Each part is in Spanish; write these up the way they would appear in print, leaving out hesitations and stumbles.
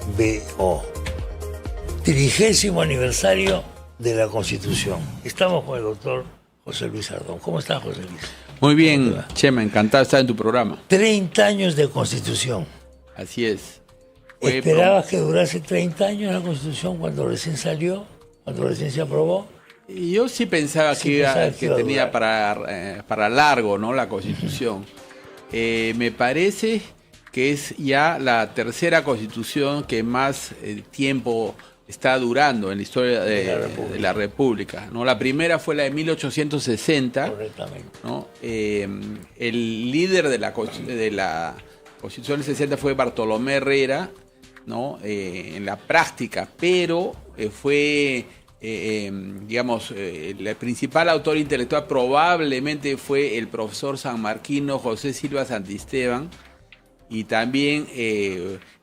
HBO. 30º aniversario de la Constitución. Estamos con el doctor José Luis Ardón. ¿Cómo está, José Luis? Muy bien, Chema, encantado de estar en tu programa. 30 años de Constitución. Así es. ¿Esperabas que durase 30 años la Constitución cuando recién salió, cuando recién se aprobó? Yo sí pensaba que tenía para largo, ¿no?, la Constitución. Me parece que es ya la tercera Constitución que más tiempo está durando en la historia de la República, ¿no? La primera fue la de 1860. Correctamente. ¿No? El líder de la Constitución del 60 fue Bartolomé Herrera, ¿no? En la práctica, pero fue, digamos, el principal autor intelectual probablemente fue el profesor sanmarquino José Silva Santisteban, y también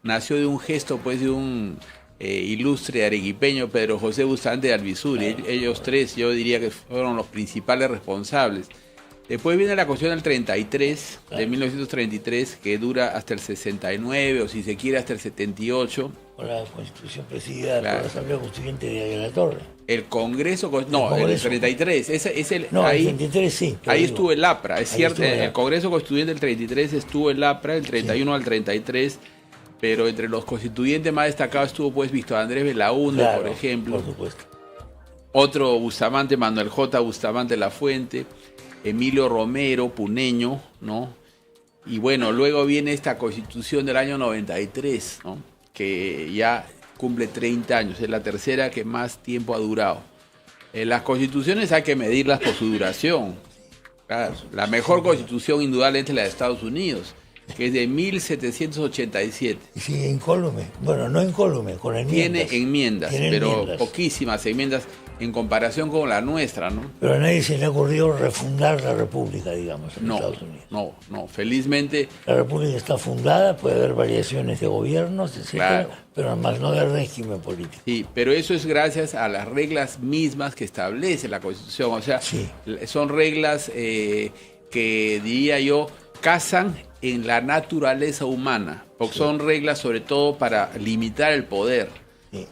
nació de un gesto, pues, de un ilustre arequipeño, Pedro José Bustamante de Alvisuri. Ellos tres, yo diría que fueron los principales responsables. Después viene la Constitución del 33, de 1933, que dura hasta el 69, o si se quiere hasta el 78. Con la Constitución presidida por la Asamblea Constituyente de Ayala Torre. El Congreso, el 33, el 33 sí. Ahí estuvo el APRA, es cierto, el Congreso Constituyente del 33 estuvo el APRA, el 31 al 33, pero entre los constituyentes más destacados estuvo, pues, Víctor Andrés Belaúnde, por ejemplo. Por supuesto. Otro Bustamante, Manuel J. Bustamante Lafuente, Emilio Romero, puneño, ¿no? Y bueno, luego viene esta Constitución del año 93, ¿no?, que ya cumple 30 años, es la tercera que más tiempo ha durado. Las constituciones hay que medirlas por su duración. Claro, la mejor constitución indudablemente es la de Estados Unidos, que es de 1787. Y sigue incólume. Bueno, no incólume, con enmiendas. Tiene enmiendas, pero poquísimas enmiendas en comparación con la nuestra, ¿no? Pero a nadie se le ha ocurrido refundar la República, digamos, en Estados Unidos. No, felizmente. La República está fundada, puede haber variaciones de gobiernos, etc., claro, pero más no de régimen político. Sí, pero eso es gracias a las reglas mismas que establece la Constitución. O sea, son reglas que, diría yo, casan en la naturaleza humana, porque son reglas sobre todo para limitar el poder,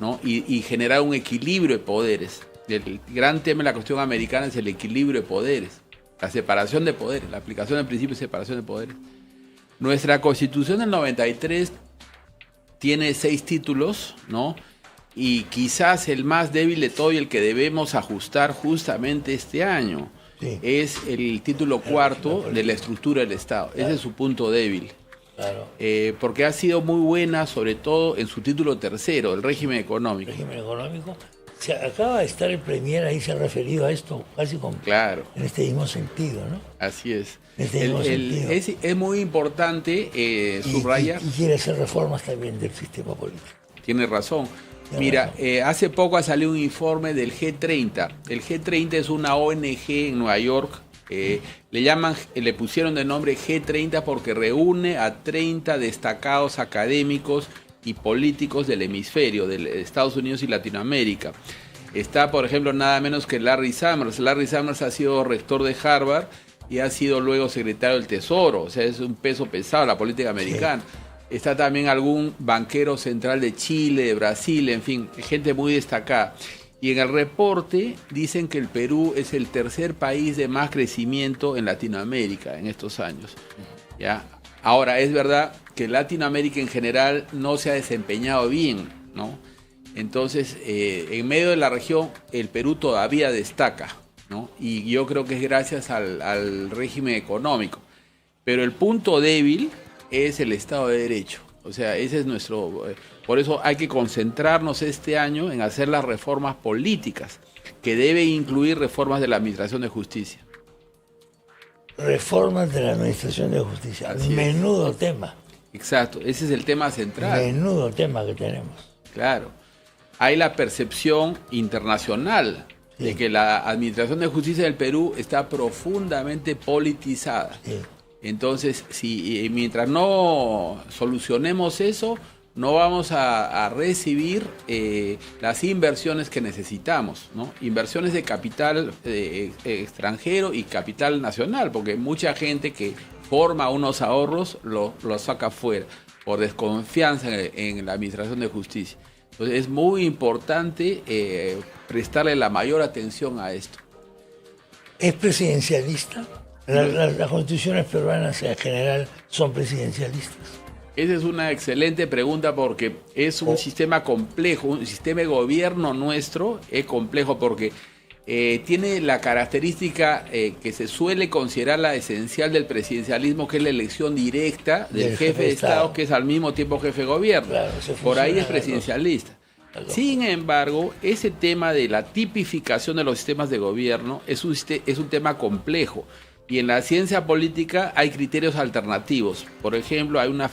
¿no? Y generar un equilibrio de poderes. El gran tema de la Constitución americana es el equilibrio de poderes, la separación de poderes, la aplicación del principio de separación de poderes. Nuestra Constitución del 93 tiene 6 títulos, ¿no? Y quizás el más débil de todo y el que debemos ajustar justamente este año es el título 4 de la estructura del Estado. Ese es su punto débil. Claro. Porque ha sido muy buena, sobre todo en su título 3, el régimen económico. El régimen económico. Se acaba de estar el Premier, ahí se ha referido a esto casi en este mismo sentido, ¿no? Así es. Es muy importante subrayar. Y quiere hacer reformas también del sistema político. Tiene razón. Mira, hace poco ha salido un informe del G30. El G30 es una ONG en Nueva York. Le pusieron de nombre G30 porque reúne a 30 destacados académicos y políticos del hemisferio, de Estados Unidos y Latinoamérica. Está, por ejemplo, nada menos que Larry Summers. Larry Summers ha sido rector de Harvard y ha sido luego secretario del Tesoro. O sea, es un peso pesado la política americana. Está también algún banquero central de Chile, de Brasil, en fin, gente muy destacada. Y en el reporte dicen que el Perú es el tercer país de más crecimiento en Latinoamérica en estos años, ¿ya? Ahora, es verdad que Latinoamérica en general no se ha desempeñado bien, ¿no? Entonces, en medio de la región, el Perú todavía destaca, ¿no? Y yo creo que es gracias al régimen económico. Pero el punto débil es el Estado de Derecho. O sea, ese es nuestro... por eso hay que concentrarnos este año en hacer las reformas políticas, que deben incluir reformas de la Administración de Justicia. Reformas de la Administración de Justicia. Menudo tema. Exacto, ese es el tema central. Menudo tema que tenemos. Claro. Hay la percepción internacional de que la Administración de Justicia del Perú está profundamente politizada. Entonces, mientras no solucionemos eso, no vamos a recibir las inversiones que necesitamos, ¿no? Inversiones de capital extranjero y capital nacional, porque mucha gente que forma unos ahorros lo saca fuera. por desconfianza en la administración de justicia. Entonces es muy importante prestarle la mayor atención a esto. ¿Es presidencialista? Las constituciones peruanas en general son presidencialistas. Esa es una excelente pregunta porque es un sistema complejo, un sistema de gobierno nuestro es complejo porque tiene la característica que se suele considerar la esencial del presidencialismo, que es la elección directa del jefe de Estado, que es al mismo tiempo jefe de gobierno. Claro, por ahí es presidencialista. Sin embargo, ese tema de la tipificación de los sistemas de gobierno es un tema complejo. Y en la ciencia política hay criterios alternativos. Por ejemplo, hay un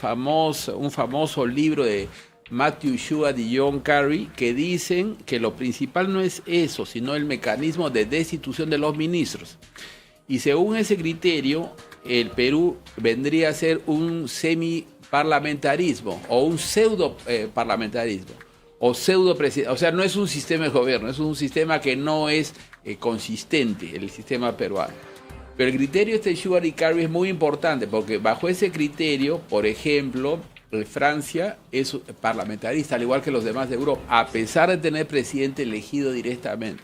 famoso libro de Matthew Sheward y John Kerry que dicen que lo principal no es eso, sino el mecanismo de destitución de los ministros. Y según ese criterio, el Perú vendría a ser un semi-parlamentarismo o un pseudo-parlamentarismo. O pseudo-presidencia. O sea, no es un sistema de gobierno, es un sistema que no es consistente, el sistema peruano. Pero el criterio de Sheward y Kerry es muy importante porque bajo ese criterio, por ejemplo, Francia es parlamentarista, al igual que los demás de Europa, a pesar de tener presidente elegido directamente.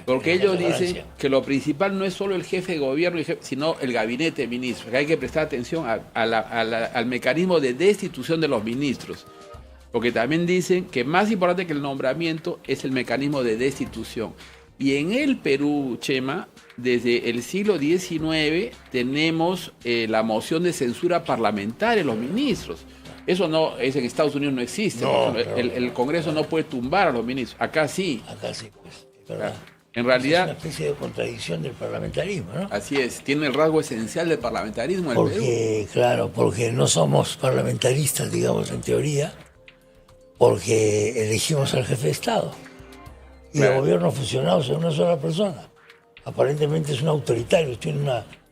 Porque ellos dicen que lo principal no es solo el jefe de gobierno, sino el gabinete de ministros, que hay que prestar atención al mecanismo de destitución de los ministros. Porque también dicen que más importante que el nombramiento es el mecanismo de destitución. Y en el Perú, Chema, desde el siglo XIX tenemos la moción de censura parlamentaria en los ministros. Eso no es en Estados Unidos no existe. No, el Congreso no puede tumbar a los ministros. Acá sí. Acá sí, pues, es verdad. En realidad, es una especie de contradicción del parlamentarismo, ¿no? Así es, tiene el rasgo esencial del parlamentarismo en el Perú. Claro, porque no somos parlamentaristas, digamos, en teoría, porque elegimos al jefe de Estado. Y el gobierno fusionado en una sola persona. Aparentemente es un autoritario, tiene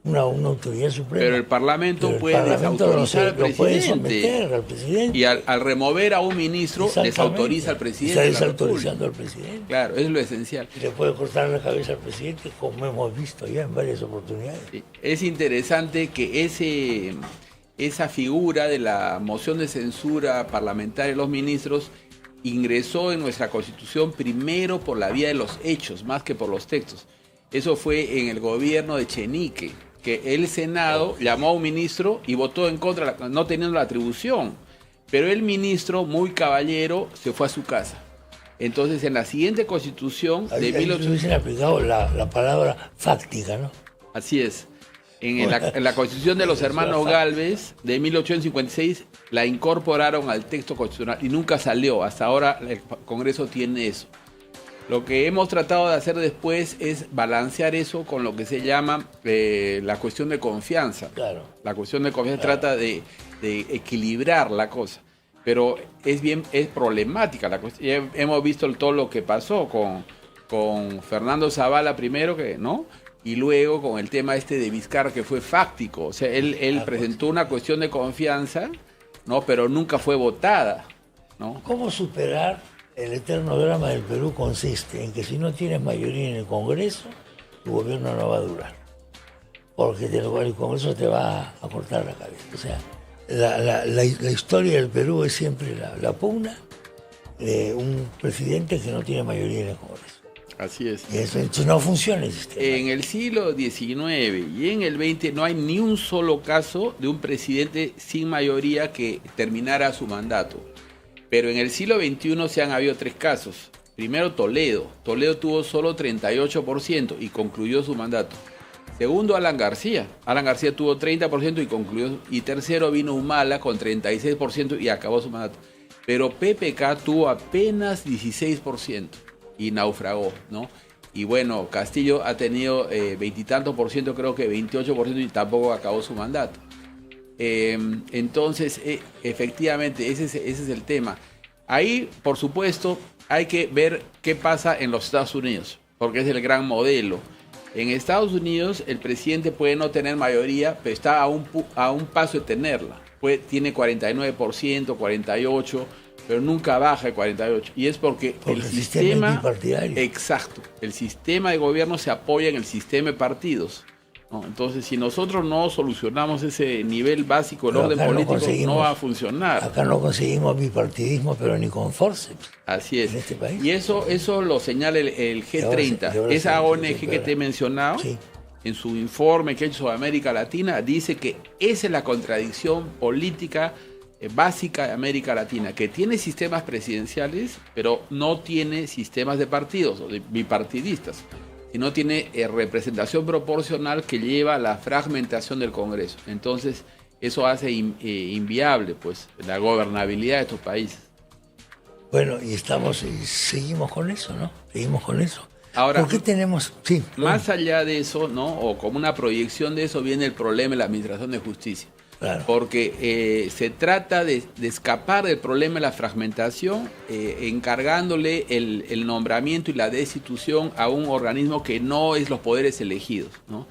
una autoridad suprema. Pero el Parlamento puede desautorizar al presidente. Puede someter al presidente. Y al remover a un ministro, desautoriza al presidente. Está desautorizando al presidente. Claro, es lo esencial. Y le puede cortar la cabeza al presidente, como hemos visto ya en varias oportunidades. Sí. Es interesante que esa figura de la moción de censura parlamentaria de los ministros ingresó en nuestra Constitución primero por la vía de los hechos, más que por los textos. Eso fue en el gobierno de Echenique, que el Senado llamó a un ministro y votó en contra, no teniendo la atribución. Pero el ministro, muy caballero, se fue a su casa. Entonces, en la siguiente Constitución de 1800... hubiesen aplicado la palabra fáctica, ¿no? Así es. En la Constitución de los hermanos Gálvez de 1856 la incorporaron al texto constitucional y nunca salió. Hasta ahora el Congreso tiene eso. Lo que hemos tratado de hacer después es balancear eso con lo que se llama la cuestión de confianza. Claro. La cuestión de confianza trata de equilibrar la cosa. Pero es problemática la cuestión. Hemos visto todo lo que pasó con Fernando Zavala primero, que no, y luego con el tema de Vizcarra, que fue fáctico. O sea, él presentó una cuestión de confianza, ¿no? Pero nunca fue votada, ¿no? ¿Cómo superar el eterno drama del Perú? Consiste en que si no tienes mayoría en el Congreso, tu gobierno no va a durar. Porque el Congreso te va a cortar la cabeza. O sea, la historia del Perú es siempre la pugna de un presidente que no tiene mayoría en el Congreso. Así es. Y eso no funciona el sistema. En el siglo XIX y en el XX no hay ni un solo caso de un presidente sin mayoría que terminara su mandato. Pero en el siglo XXI se han habido 3 casos. Primero, Toledo. Toledo tuvo solo 38% y concluyó su mandato. Segundo, Alan García. Alan García tuvo 30% y concluyó. Y tercero vino Humala con 36% y acabó su mandato. Pero PPK tuvo apenas 16% y naufragó, ¿no? Y bueno, Castillo ha tenido 20 y tantos %, creo que 28% y tampoco acabó su mandato. Entonces, efectivamente, ese es el tema. Ahí, por supuesto, hay que ver qué pasa en los Estados Unidos, porque es el gran modelo. En Estados Unidos, el presidente puede no tener mayoría, pero está a un paso de tenerla. Tiene 49%, 48%, pero nunca baja de 48%. Y es porque el sistema bipartidario. Exacto. El sistema de gobierno se apoya en el sistema de partidos, ¿no? Entonces, si nosotros no solucionamos ese nivel básico del Pero orden acá no político, no va a funcionar. Acá no conseguimos bipartidismo, pero ni con forceps. Así es. En este país. Y eso lo señala el G30. Y ahora Esa sí, ONG sí, que te he mencionado, sí. en su informe que ha hecho sobre América Latina, dice que esa es la contradicción política básica de América Latina, que tiene sistemas presidenciales, pero no tiene sistemas de partidos o de bipartidistas, sino tiene representación proporcional que lleva a la fragmentación del Congreso. Entonces, eso hace inviable pues la gobernabilidad de estos países. Bueno, y seguimos con eso, ¿no? Seguimos con eso. Ahora, ¿por qué tenemos? Sí, más allá de eso, ¿no? O como una proyección de eso, viene el problema de la administración de justicia. Claro. Porque se trata de escapar del problema de la fragmentación, encargándole el nombramiento y la destitución a un organismo que no es los poderes elegidos, ¿no?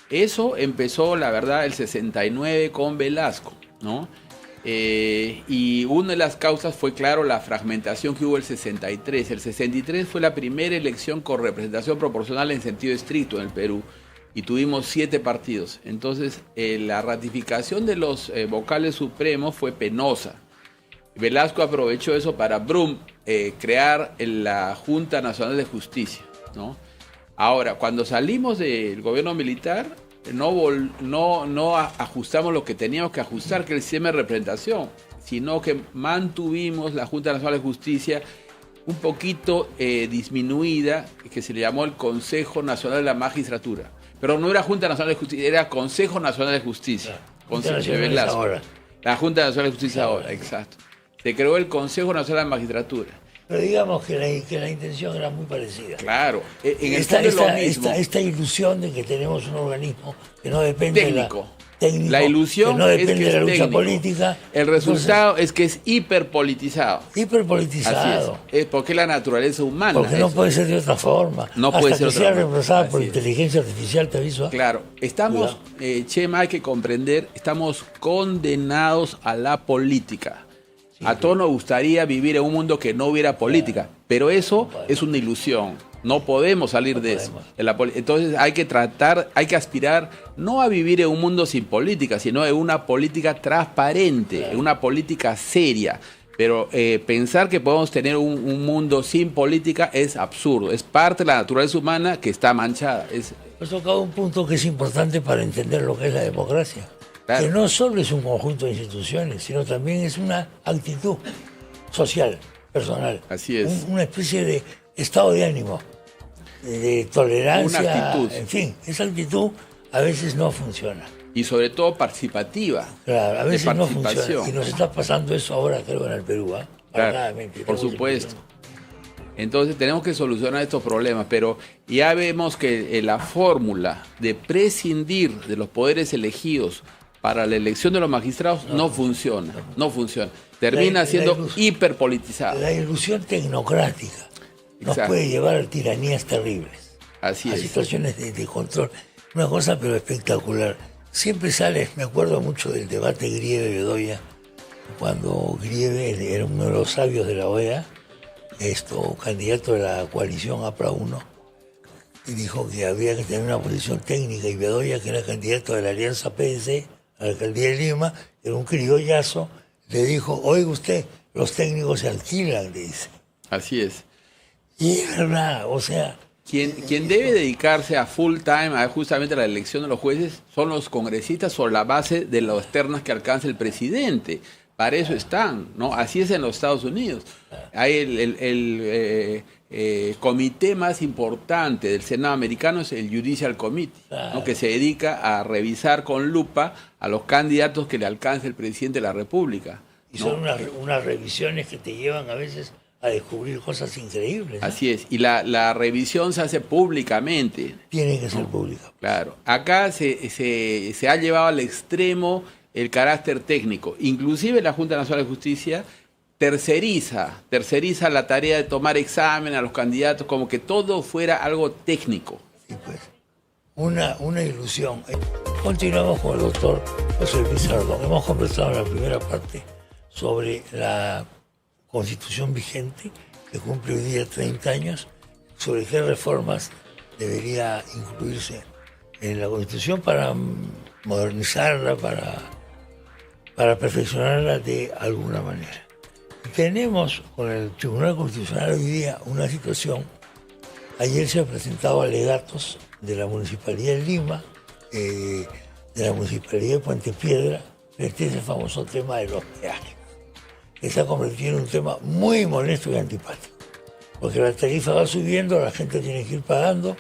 Eso empezó, la verdad, el 69 con Velasco, ¿no? Y una de las causas fue, claro, la fragmentación que hubo el 63. El 63 fue la primera elección con representación proporcional en sentido estricto en el Perú. Y tuvimos 7 partidos. Entonces, la ratificación de los vocales supremos fue penosa. Velasco aprovechó eso para crear la Junta Nacional de Justicia, ¿no? Ahora, cuando salimos del gobierno militar, no ajustamos lo que teníamos que ajustar, que es el sistema de representación, sino que mantuvimos la Junta Nacional de Justicia un poquito disminuida, que se le llamó el Consejo Nacional de la Magistratura. Pero no era Junta Nacional de Justicia, era Consejo Nacional de Justicia. Consejo de Velasco. Ahora. La Junta Nacional de Justicia ahora, exacto. Se creó el Consejo Nacional de la Magistratura. Pero digamos que la intención era muy parecida. Claro, en el fondo es lo mismo. Esta ilusión de que tenemos un organismo que no depende técnico. Técnico, la ilusión que no depende es que de la lucha técnico. Política. El resultado es que es hiperpolitizado. Hiperpolitizado. Así es porque es la naturaleza humana. Porque no puede ser de otra forma. No hasta puede ser que sea reemplazada por inteligencia artificial, te aviso. Claro, estamos, Chema, hay que comprender, estamos condenados a la política. Sí, a todos nos gustaría vivir en un mundo que no hubiera política, pero eso es una ilusión. No podemos salir de eso. Entonces hay que aspirar no a vivir en un mundo sin política, sino en una política transparente, en una política seria. Pero pensar que podemos tener un mundo sin política es absurdo. Es parte de la naturaleza humana que está manchada. Has tocado un punto que es importante para entender lo que es la democracia. Claro. Que no solo es un conjunto de instituciones, sino también es una actitud social, personal. Así es. Una especie de estado de ánimo, de tolerancia. Una actitud. En fin, esa actitud a veces no funciona. Y sobre todo participativa. Claro, a veces no funciona. Y nos está pasando eso ahora, creo, en el Perú, ¿eh? Claro, por supuesto. Entonces tenemos que solucionar estos problemas, pero ya vemos que la fórmula de prescindir de los poderes elegidos para la elección de los magistrados no funciona. Termina siendo hiperpolitizado. La ilusión tecnocrática nos puede llevar a tiranías terribles. Así es. A situaciones de control. Una cosa pero espectacular. Siempre sale, me acuerdo mucho del debate Grieve-Bedoya, cuando Grieve era uno de los sabios de la OEA, candidato de la coalición APRA-1, y dijo que había que tener una posición técnica, y Bedoya, que era candidato de la Alianza PDC a la alcaldía de Lima, era un criollazo, le dijo, oiga usted, los técnicos se alquilan, le dice. Así es. Y es verdad, o sea... Quien debe dedicarse a full time a justamente la elección de los jueces son los congresistas sobre la base de las ternas que alcanza el presidente. Para eso están, ¿no? Así es en los Estados Unidos. Hay el comité más importante del Senado americano, es el Judicial Committee, ¿no? Que se dedica a revisar con lupa a los candidatos que le alcanza el presidente de la República, ¿no? Y son unas revisiones que te llevan a veces a descubrir cosas increíbles, ¿no? Así es, y la revisión se hace públicamente. Tiene que ser pública. Claro, acá se ha llevado al extremo el carácter técnico. Inclusive la Junta Nacional de Justicia terceriza la tarea de tomar examen a los candidatos, como que todo fuera algo técnico. Sí, pues, una ilusión. Continuamos con el doctor José Pizarro. Hemos conversado en la primera parte sobre la Constitución vigente, que cumple hoy día 30 años, sobre qué reformas debería incluirse en la Constitución para modernizarla, para perfeccionarla de alguna manera. Tenemos con el Tribunal Constitucional hoy día una situación. Ayer se han presentado alegatos de la Municipalidad de Lima, de la Municipalidad de Puente Piedra, este es el famoso tema de los peajes, que se ha convertido en un tema muy molesto y antipático, porque la tarifa va subiendo, la gente tiene que ir pagando,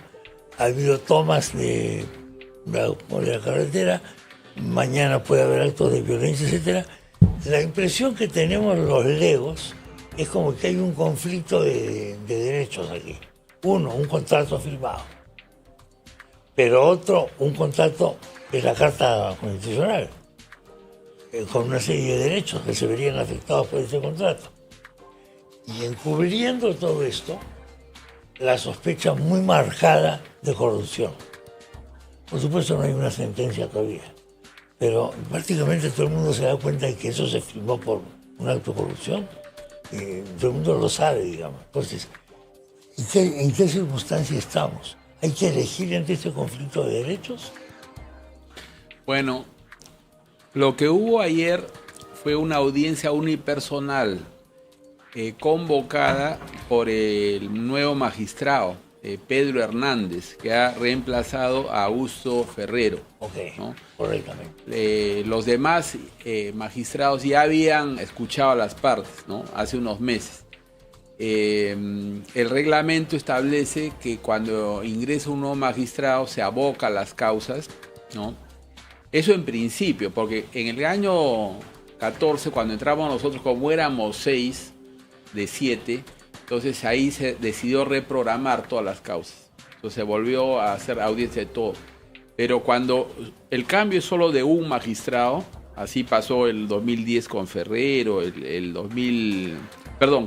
ha habido tomas de la carretera, mañana puede haber actos de violencia, etc. La impresión que tenemos los legos es como que hay un conflicto de derechos aquí. Uno, un contrato firmado, pero otro, un contrato que es la Carta Constitucional, con una serie de derechos que se verían afectados por ese contrato. Y encubriendo todo esto, la sospecha muy marcada de corrupción. Por supuesto no hay una sentencia todavía, pero prácticamente todo el mundo se da cuenta de que eso se firmó por un acto de corrupción. Todo el mundo lo sabe, digamos. Entonces, ¿en qué circunstancia estamos? ¿Hay que elegir entre este conflicto de derechos? Bueno, lo que hubo ayer fue una audiencia unipersonal convocada por el nuevo magistrado, Pedro Hernández, que ha reemplazado a Augusto Ferrero. Ok, ¿no? Correctamente. Los demás magistrados ya habían escuchado a las partes, ¿no? Hace unos meses. El reglamento establece que cuando ingresa un nuevo magistrado se aboca a las causas, ¿no? Eso en principio, porque en el año 14, cuando entramos nosotros, como éramos 6 de 7, entonces ahí se decidió reprogramar todas las causas. Entonces se volvió a hacer audiencia de todo. Pero cuando el cambio es solo de un magistrado, así pasó el 2010 con Ferrero,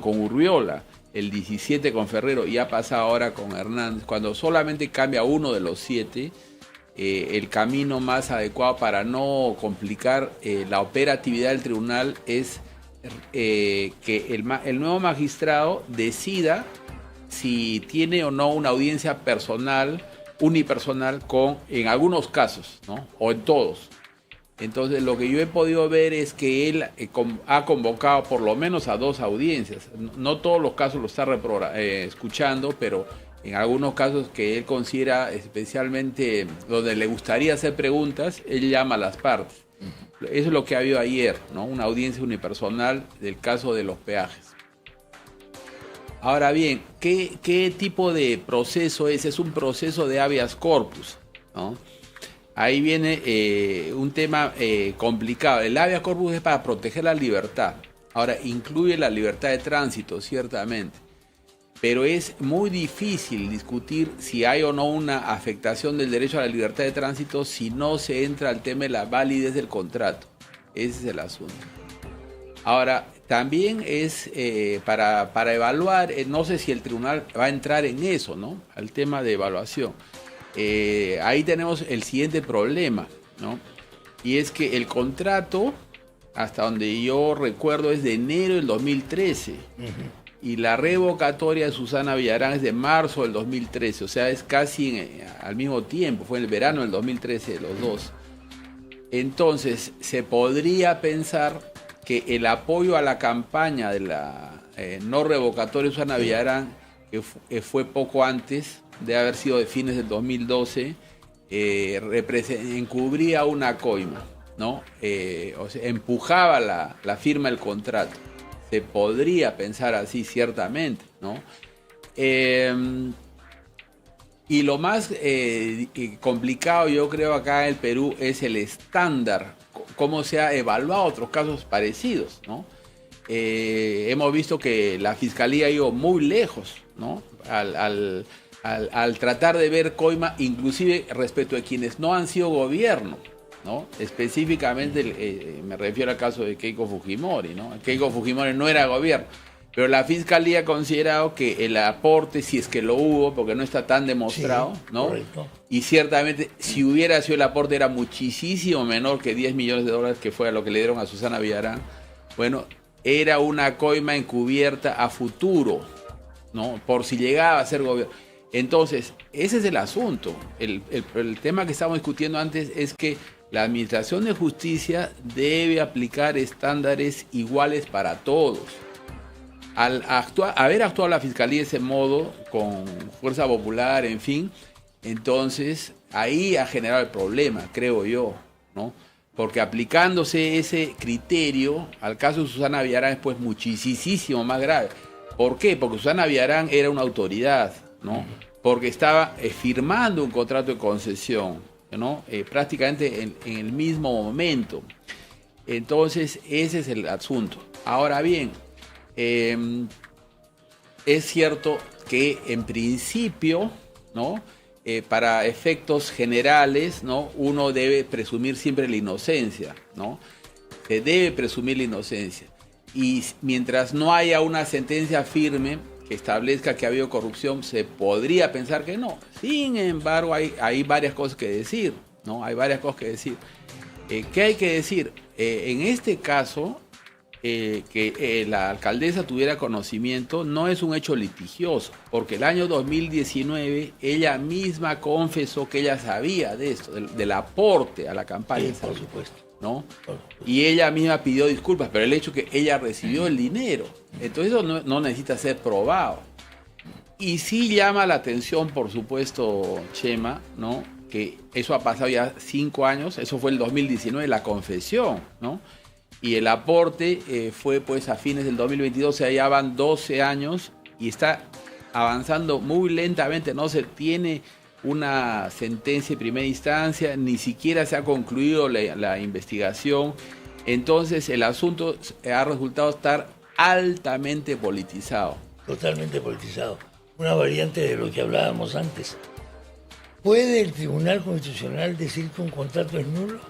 con Urriola, el 17 con Ferrero y ha pasado ahora con Hernández. Cuando solamente cambia uno de los 7, el camino más adecuado para no complicar la operatividad del tribunal es que el nuevo magistrado decida si tiene o no una audiencia personal, unipersonal, en algunos casos, ¿no? O en todos. Entonces lo que yo he podido ver es que él ha convocado por lo menos a 2 audiencias. No todos los casos lo está escuchando, pero en algunos casos que él considera especialmente donde le gustaría hacer preguntas, él llama a las partes. Eso es lo que ha habido ayer, ¿no? Una audiencia unipersonal del caso de los peajes. Ahora bien, ¿qué tipo de proceso es? Es un proceso de habeas corpus, ¿no? Ahí viene un tema complicado. El habeas corpus es para proteger la libertad. Ahora, incluye la libertad de tránsito, ciertamente. Pero es muy difícil discutir si hay o no una afectación del derecho a la libertad de tránsito si no se entra al tema de la validez del contrato. Ese es el asunto. Ahora, también es para evaluar, no sé si el tribunal va a entrar en eso, ¿no? Al tema de evaluación. Ahí tenemos el siguiente problema, ¿no? Y es que el contrato, hasta donde yo recuerdo, es de enero del 2013. Y la revocatoria de Susana Villarán es de marzo del 2013. O sea, es casi al mismo tiempo. Fue en el verano del 2013 de los dos. Entonces, se podría pensar que el apoyo a la campaña de la no revocatoria de Susana Villarán, que fue poco antes, de haber sido de fines del 2012, encubría una coima, ¿no? O sea, empujaba la firma del contrato. Se podría pensar así, ciertamente, ¿no? Y lo más complicado, yo creo, acá en el Perú es el estándar, cómo se ha evaluado otros casos parecidos, ¿no? Hemos visto que la Fiscalía ha ido muy lejos, ¿no? Al tratar de ver coima, inclusive respecto a quienes no han sido gobierno, ¿no? Específicamente me refiero al caso de Keiko Fujimori, ¿no? Keiko Fujimori no era gobierno, pero la Fiscalía ha considerado que el aporte, si es que lo hubo, porque no está tan demostrado, sí, ¿no? Correcto. Y ciertamente, si hubiera sido el aporte, era muchísimo menor que 10 millones de dólares, que fue a lo que le dieron a Susana Villarán. Bueno, era una coima encubierta a futuro, ¿no? Por si llegaba a ser gobierno. Entonces, ese es el asunto. El tema que estábamos discutiendo antes es que la Administración de Justicia debe aplicar estándares iguales para todos. Al haber actuado la Fiscalía de ese modo, con fuerza popular, en fin, entonces ahí ha generado el problema, creo yo, ¿no? Porque aplicándose ese criterio, al caso de Susana Villarán es pues muchísimo más grave. ¿Por qué? Porque Susana Villarán era una autoridad, ¿no? Porque estaba firmando un contrato de concesión, ¿no? Prácticamente en el mismo momento. Entonces, ese es el asunto. Ahora bien, es cierto que en principio, ¿no? Para efectos generales, ¿no? Uno debe presumir siempre la inocencia, ¿no? Se debe presumir la inocencia. Y mientras no haya una sentencia firme que establezca que ha habido corrupción, se podría pensar que no. Sin embargo, hay varias cosas que decir, ¿no? Hay varias cosas que decir. ¿Qué hay que decir? En este caso, que la alcaldesa tuviera conocimiento no es un hecho litigioso, porque el año 2019 ella misma confesó que ella sabía de esto, del aporte a la campaña. Sí, por supuesto. ¿No? Y ella misma pidió disculpas, pero el hecho que ella recibió el dinero, entonces eso no necesita ser probado. Y sí llama la atención, por supuesto, Chema, ¿no? Que eso ha pasado ya 5 años, eso fue el 2019, la confesión, ¿no? Y el aporte fue pues a fines del 2022, o sea, ya van 12 años y está avanzando muy lentamente, no se tiene una sentencia de primera instancia, ni siquiera se ha concluido la investigación. Entonces el asunto ha resultado estar altamente politizado. Totalmente politizado. Una variante de lo que hablábamos antes. ¿Puede el Tribunal Constitucional decir que un contrato es nulo?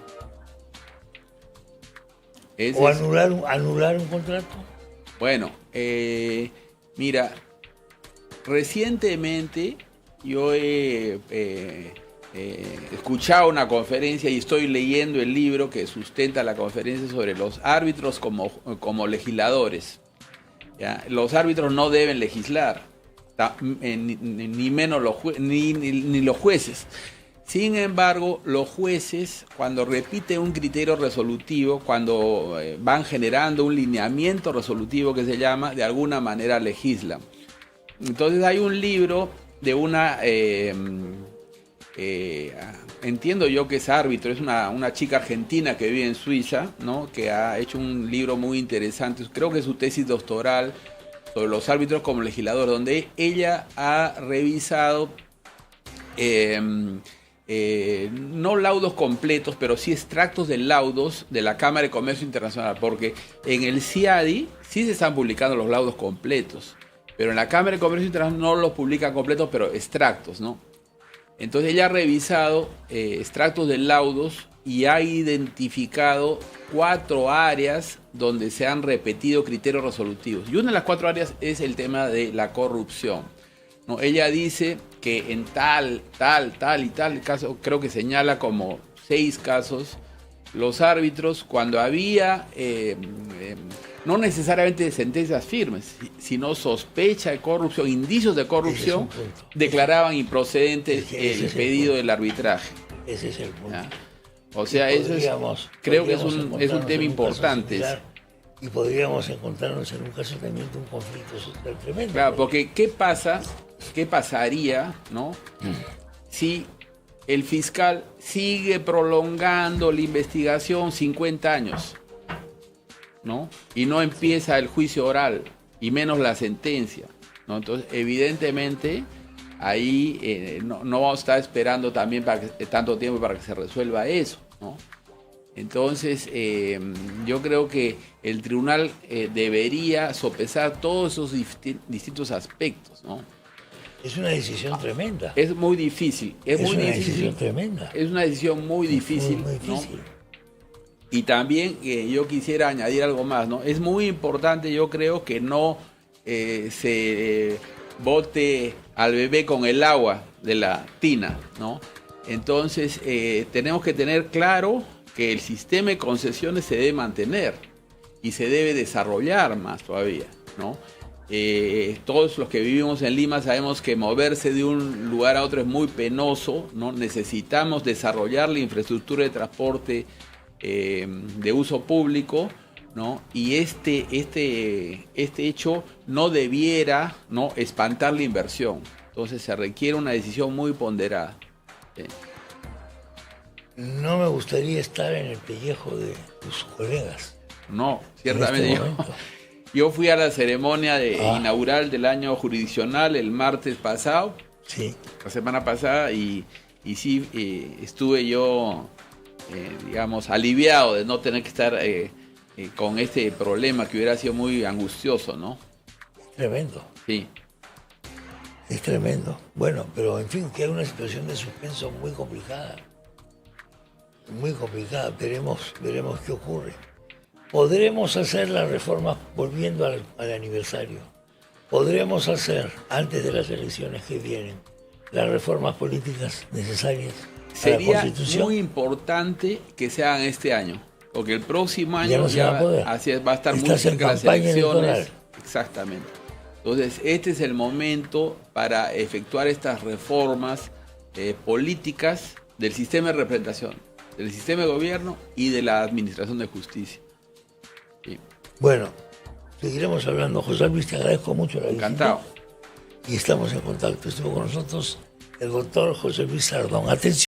¿O anular un contrato? Bueno, mira, recientemente yo he escuchado una conferencia y estoy leyendo el libro que sustenta la conferencia sobre los árbitros como legisladores. ¿Ya? Los árbitros no deben legislar, ni menos ni los jueces. Sin embargo, los jueces, cuando repiten un criterio resolutivo, cuando van generando un lineamiento resolutivo que se llama, de alguna manera legislan. Entonces hay un libro de una, entiendo yo que es árbitro, es una chica argentina que vive en Suiza, ¿no? Que ha hecho un libro muy interesante, creo que es su tesis doctoral sobre los árbitros como legisladores, donde ella ha revisado no laudos completos, pero sí extractos de laudos de la Cámara de Comercio Internacional, porque en el CIADI sí se están publicando los laudos completos, pero en la Cámara de Comercio Internacional no los publican completos, pero extractos, ¿no? Entonces ella ha revisado extractos de laudos y ha identificado 4 áreas donde se han repetido criterios resolutivos. Y una de las 4 áreas es el tema de la corrupción, ¿no? Ella dice que en tal y tal caso, creo que señala como 6 casos, los árbitros, cuando había no necesariamente sentencias firmes, sino sospecha de corrupción, indicios de corrupción, declaraban improcedente el pedido del arbitraje. Ese es el punto. ¿Ya? O sea, eso es, creo que es un tema importante. Y podríamos encontrarnos en un caso también de un conflicto social tremendo. Claro, porque ¿qué pasaría, ¿no? Si el fiscal sigue prolongando la investigación 50 años, ¿no? Y no empieza el juicio oral, y menos la sentencia, ¿no? Entonces, evidentemente, ahí no vamos a estar esperando también tanto tiempo para que se resuelva eso, ¿no? Entonces, yo creo que el tribunal debería sopesar todos esos distintos aspectos, ¿no? Es una decisión tremenda. Es muy difícil. Es muy una difícil. Decisión tremenda. Es una decisión muy difícil. Muy difícil. ¿No? Y también yo quisiera añadir algo más, ¿no? Es muy importante, yo creo, que no se bote al bebé con el agua de la tina, ¿no? Entonces, tenemos que tener claro que el sistema de concesiones se debe mantener y se debe desarrollar más todavía, ¿no? Todos los que vivimos en Lima sabemos que moverse de un lugar a otro es muy penoso, ¿no? Necesitamos desarrollar la infraestructura de transporte de uso público, ¿no? Y este hecho no debiera, ¿no?, espantar la inversión. Entonces se requiere una decisión muy ponderada. No me gustaría estar en el pellejo de tus colegas. No, ciertamente En este yo fui a la ceremonia inaugural del año jurisdiccional el martes pasado, sí, la semana pasada, y sí, estuve yo, digamos, aliviado de no tener que estar con este problema que hubiera sido muy angustioso, ¿no? Tremendo. Sí. Es tremendo. Bueno, pero en fin, queda una situación de suspenso muy complicada. Muy complicada. Veremos qué ocurre. Podremos hacer las reformas, volviendo al aniversario, podremos hacer, antes de las elecciones que vienen, las reformas políticas necesarias a la Constitución. Sería muy importante que se hagan este año, porque el próximo año ya no se va a poder. Así es, va a estar muy Estás cerca en las campaña elecciones. electoral. Exactamente. Entonces, este es el momento para efectuar estas reformas políticas del sistema de representación, del sistema de gobierno y de la administración de justicia. Sí. Bueno, seguiremos hablando. José Luis, te agradezco mucho la visita. Encantado. Y estamos en contacto. Estuvo con nosotros el doctor José Luis Sardón. Atención.